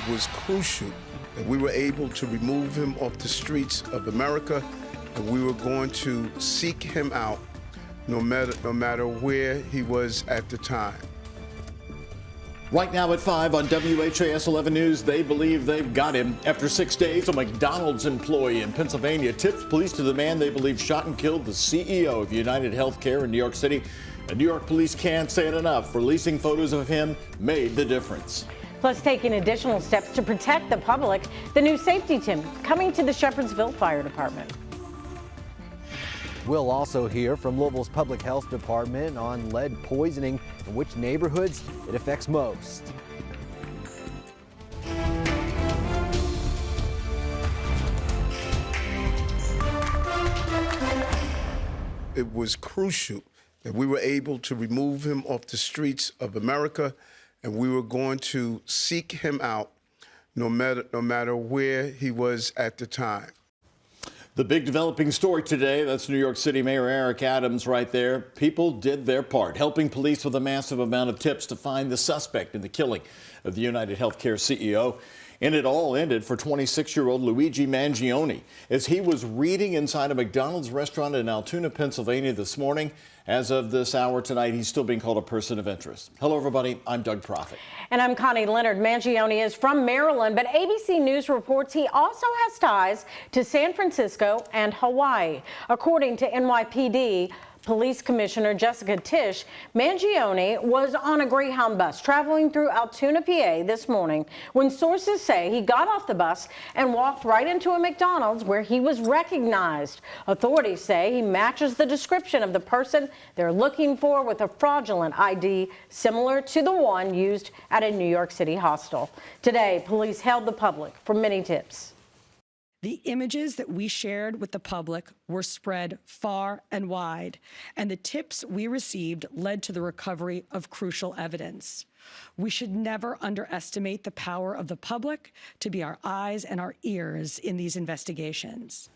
was crucial that we were able to remove him off the streets of America, and we were going to seek him out no matter where he was at the time. Right now at 5 on WHAS 11 News, they believe they've got him. After 6 days, a McDonald's employee in Pennsylvania tips police to the man they believe shot and killed the CEO of United Healthcare in New York City. And New York police can't say it enough. Releasing photos of him made the difference. Plus, taking additional steps to protect the public. The new safety team coming to the Shepherdsville Fire Department. We'll also hear from Louisville's Public Health Department on lead poisoning and which neighborhoods it affects most. It was crucial that we were able to remove him off the streets of America, and we were going to seek him out no matter where he was at the time. The big developing story today, that's New York City Mayor Eric Adams right there. People did their part, helping police with a massive amount of tips to find the suspect in the killing of the United Healthcare CEO. And it all ended for 26-year-old Luigi Mangione as he was reading inside a McDonald's restaurant in Altoona, Pennsylvania this morning. As of this hour tonight, he's still being called a person of interest. Hello, everybody. I'm Doug Proffitt. And I'm Connie Leonard. Mangione is from Maryland, but ABC News reports he also has ties to San Francisco and Hawaii. According to NYPD Police Commissioner Jessica Tisch, Mangione was on a Greyhound bus traveling through Altoona, PA this morning when sources say he got off the bus and walked right into a McDonald's where he was recognized. Authorities say he matches the description of the person they're looking for with a fraudulent ID similar to the one used at a New York City hostel. Today, police held the public for many tips. The images that we shared with the public were spread far and wide, and the tips we received led to the recovery of crucial evidence. We should never underestimate the power of the public to be our eyes and our ears in these investigations.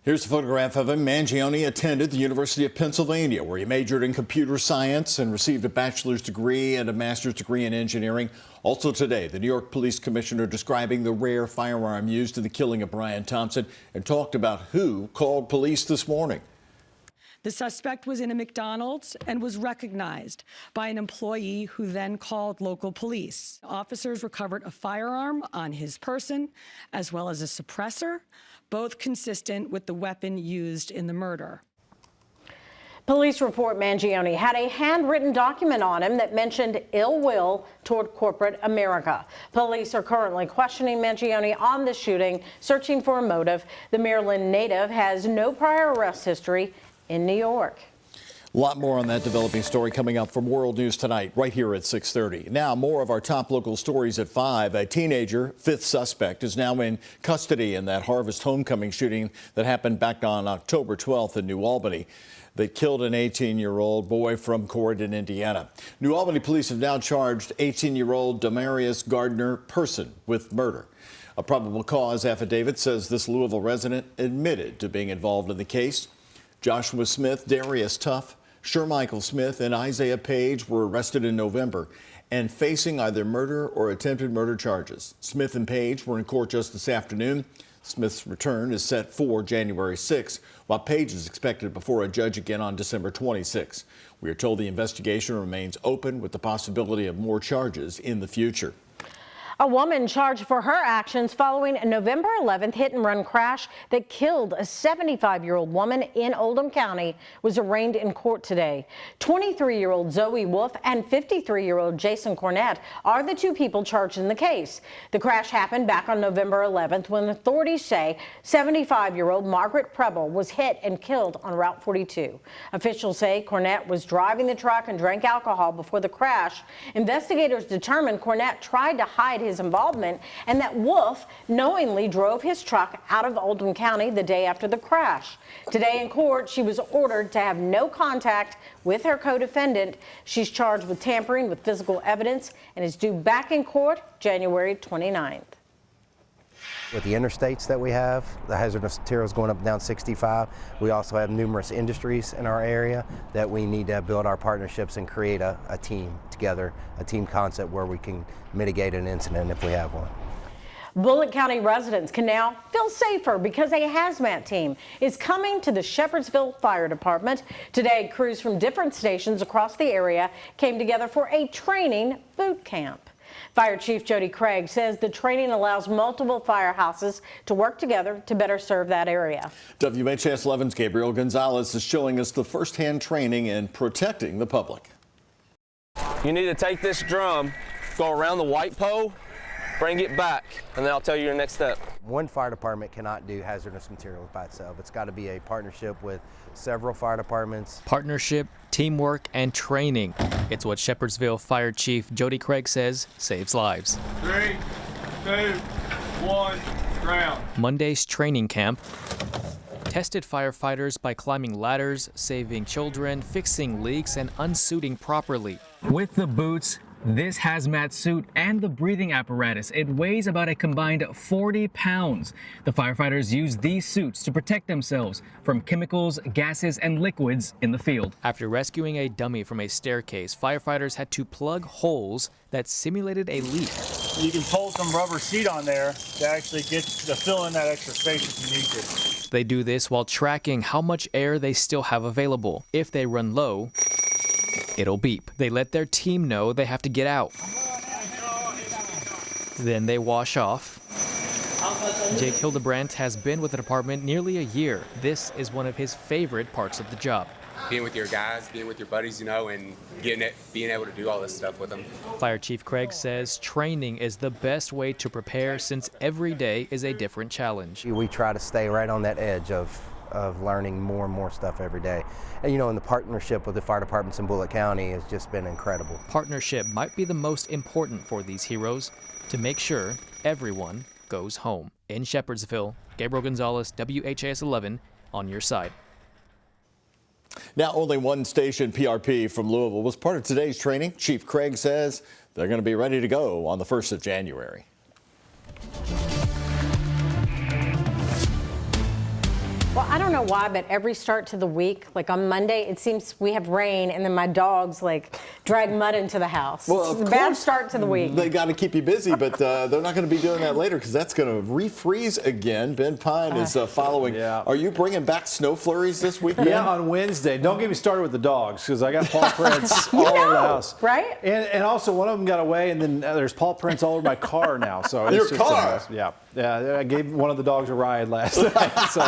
Here's a photograph of him. Mangione attended the University of Pennsylvania, where he majored in computer science and received a bachelor's degree and a master's degree in engineering. Also today, the New York Police Commissioner describing the rare firearm used in the killing of Brian Thompson and talked about who called police this morning. The suspect was in a McDonald's and was recognized by an employee who then called local police. Officers recovered a firearm on his person, as well as a suppressor, both consistent with the weapon used in the murder. Police report Mangione had a handwritten document on him that mentioned ill will toward corporate America. Police are currently questioning Mangione on the shooting, searching for a motive. The Maryland native has no prior arrest history in New York. A lot more on that developing story coming up from World News tonight, right here at 6:30. Now, more of our top local stories at 5. A teenager, fifth suspect, is now in custody in that Harvest Homecoming shooting that happened back on October 12th in New Albany that killed an 18-year-old boy from Corydon, Indiana. New Albany police have now charged 18-year-old Demarius Gardner Person with murder. A probable cause affidavit says this Louisville resident admitted to being involved in the case. Joshua Smith, Darius Tuff, Shermichael Smith and Isaiah Page were arrested in November and facing either murder or attempted murder charges. Smith and Page were in court just this afternoon. Smith's return is set for January 6, while Page is expected before a judge again on December 26. We are told the investigation remains open with the possibility of more charges in the future. A woman charged for her actions following a November 11th hit-and-run crash that killed a 75-year-old woman in Oldham County was arraigned in court today. 23-year-old Zoe Wolf and 53-year-old Jason Cornett are the two people charged in the case. The crash happened back on November 11th when authorities say 75-year-old Margaret Preble was hit and killed on Route 42. Officials say Cornett was driving the truck and drank alcohol before the crash. Investigators determined Cornett tried to hide his involvement and that Wolf knowingly drove his truck out of Oldham County the day after the crash. Today in court, she was ordered to have no contact with her co-defendant. She's charged with tampering with physical evidence and is due back in court January 29th. With the interstates that we have, the hazardous materials going up and down 65, we also have numerous industries in our area that we need to build our partnerships and create a team together, a team concept where we can mitigate an incident if we have one. Bullitt County residents can now feel safer because a hazmat team is coming to the Shepherdsville Fire Department. Today, crews from different stations across the area came together for a training boot camp. Fire Chief Jody Craig says the training allows multiple firehouses to work together to better serve that area. WHAS11's Gabriel Gonzalez is showing us the firsthand training in protecting the public. You need to take this drum, go around the white pole, bring it back, and then I'll tell you your next step. One fire department cannot do hazardous materials by itself. It's got to be a partnership with several fire departments. Partnership, teamwork, and training. It's what Shepherdsville Fire Chief Jody Craig says saves lives. 3, 2, 1, ground. Monday's training camp tested firefighters by climbing ladders, saving children, fixing leaks, and unsuiting properly. With the boots, this hazmat suit, and the breathing apparatus, it weighs about a combined 40 pounds. The firefighters use these suits to protect themselves from chemicals, gases, and liquids in the field. After rescuing a dummy from a staircase, firefighters had to plug holes that simulated a leak. You can pull some rubber sheet on there to actually get to fill in that extra space if you need to. They do this while tracking how much air they still have available. If they run low, it'll beep. They let their team know they have to get out. Then they wash off. Jake Hildebrandt has been with the department nearly a year. This is one of his favorite parts of the job. Being with your guys, being with your buddies, you know, and being able to do all this stuff with them. Fire Chief Craig says training is the best way to prepare since every day is a different challenge. We try to stay right on that edge of learning more and more stuff every day. And you know, in the partnership with the fire departments in Bullitt County has just been incredible. Partnership might be the most important for these heroes to make sure everyone goes home. In Shepherdsville, Gabriel Gonzalez, WHAS 11, on your side. Now, only one station, PRP from Louisville, was part of today's training. Chief Craig says they're going to be ready to go on the 1st of January. Well, I don't know why, but every start to the week, like on Monday, it seems we have rain, and then my dogs like drag mud into the house. Well, it's a bad start to the week. They got to keep you busy, but they're not going to be doing that later because that's going to refreeze again. Ben Pine is following. Yeah. Are you bringing back snow flurries this week, Ben? Yeah, on Wednesday. Don't get me started with the dogs because I got paw prints all over the house. Right? And also one of them got away, and then there's paw prints all over my car now. So Your it's just car? a mess. Yeah. I gave one of the dogs a ride last night. So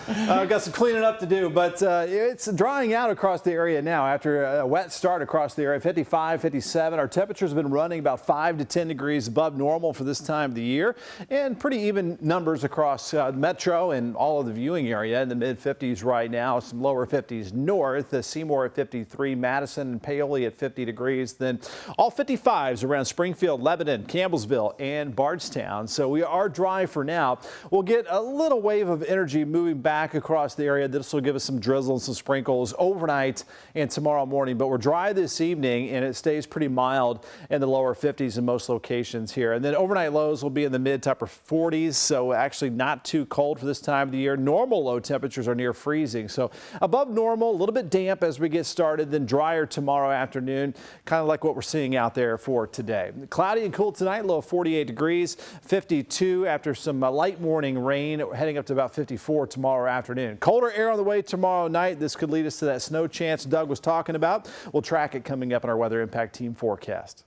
I've got some cleaning up to do, but it's drying out across the area now after a wet start across the area. 55, 57. Our temperatures have been running about 5 to 10 degrees above normal for this time of the year, and pretty even numbers across Metro and all of the viewing area in the mid 50s right now. Some lower 50s north. Seymour at 53, Madison and Paoli at 50 degrees. Then all 55s around Springfield, Lebanon, Campbellsville, and Bardstown. So we are dry for now. We'll get a little wave of energy moving back across the area. This will give us some drizzle and some sprinkles overnight and tomorrow morning, but we're dry this evening and it stays pretty mild in the lower 50s in most locations here. And then overnight lows will be in the mid to upper 40s, so actually not too cold for this time of the year. Normal low temperatures are near freezing, so above normal, a little bit damp as we get started, then drier tomorrow afternoon, kind of like what we're seeing out there for today. Cloudy and cool tonight, low of 48 degrees, 52 after some light morning rain, heading up to about 54 tomorrow afternoon. Colder air on the way tomorrow night. This could lead us to that snow chance Doug was talking about. We'll track it coming up in our Weather Impact Team forecast.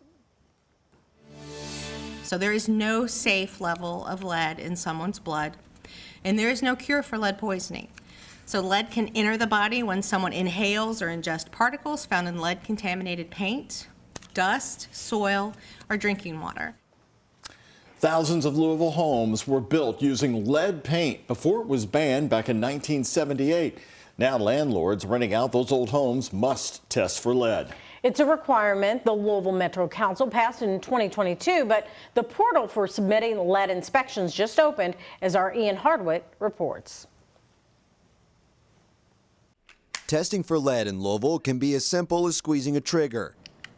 So there is no safe level of lead in someone's blood, and there is no cure for lead poisoning. So lead can enter the body when someone inhales or ingests particles found in lead-contaminated paint, dust, soil, or drinking water. Thousands of Louisville homes were built using lead paint before it was banned back in 1978. Now landlords renting out those old homes must test for lead. It's a requirement the Louisville Metro Council passed in 2022, but the portal for submitting lead inspections just opened, as our Ian Hardwick reports. Testing for lead in Louisville can be as simple as squeezing a trigger.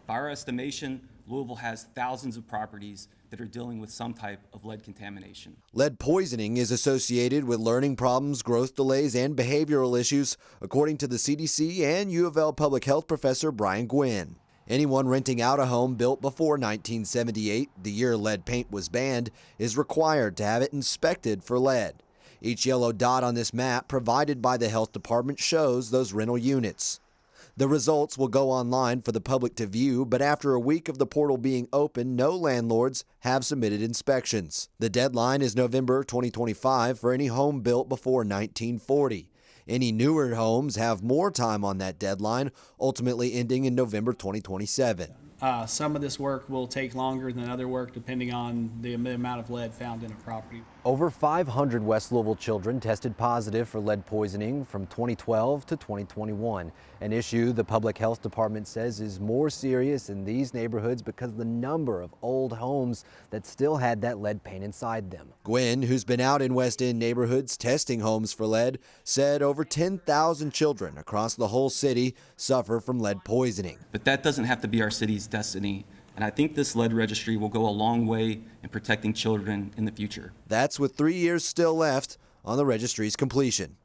By our estimation, Louisville has thousands of properties that are dealing with some type of lead contamination. Lead poisoning is associated with learning problems, growth delays, and behavioral issues, according to the CDC and U of L public health professor Brian Gwynn. Anyone renting out a home built before 1978, the year lead paint was banned, is required to have it inspected for lead. Each yellow dot on this map provided by the health department shows those rental units. The results will go online for the public to view, but after a week of the portal being open, no landlords have submitted inspections. The deadline is November 2025 for any home built before 1940. Any newer homes have more time on that deadline, ultimately ending in November 2027. Some of this work will take longer than other work depending on the amount of lead found in a property. Over 500 West Louisville children tested positive for lead poisoning from 2012 to 2021, an issue the public health department says is more serious in these neighborhoods because of the number of old homes that still had that lead paint inside them. Gwen, who's been out in West End neighborhoods testing homes for lead, said over 10,000 children across the whole city suffer from lead poisoning. But that doesn't have to be our city's destiny. And I think this lead registry will go a long way in protecting children in the future. That's with 3 years still left on the registry's completion.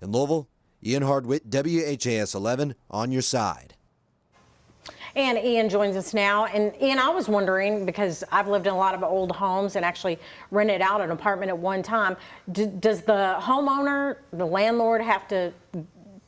In Louisville, Ian Hardwick, WHAS11 on your side. And Ian joins us now. And Ian, I was wondering, because I've lived in a lot of old homes and actually rented out an apartment at one time, does the homeowner, the landlord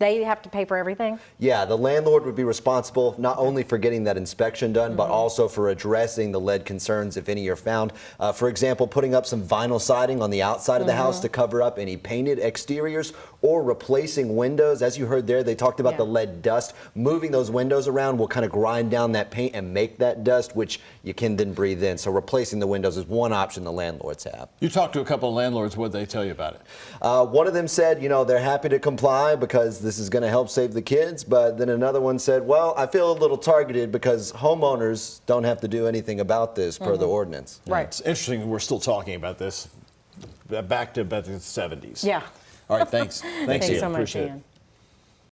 they have to pay for everything? Yeah, the landlord would be responsible not only for getting that inspection done, but also for addressing the lead concerns if any are found. For example, putting up some vinyl siding on the outside of the house to cover up any painted exteriors, or replacing windows. As you heard there, they talked about the lead dust. Moving those windows around will kind of grind down that paint and make that dust, which you can then breathe in. So replacing the windows is one option the landlords have. You talked to a couple of landlords. What did they tell you about it? One of them said, you know, they're happy to comply because this is going to help save the kids. But then another one said, well, I feel a little targeted because homeowners don't have to do anything about this per the ordinance. Right. It's interesting we're still talking about this back to the 70s. Yeah. All right, thanks. Thanks so much, Ian.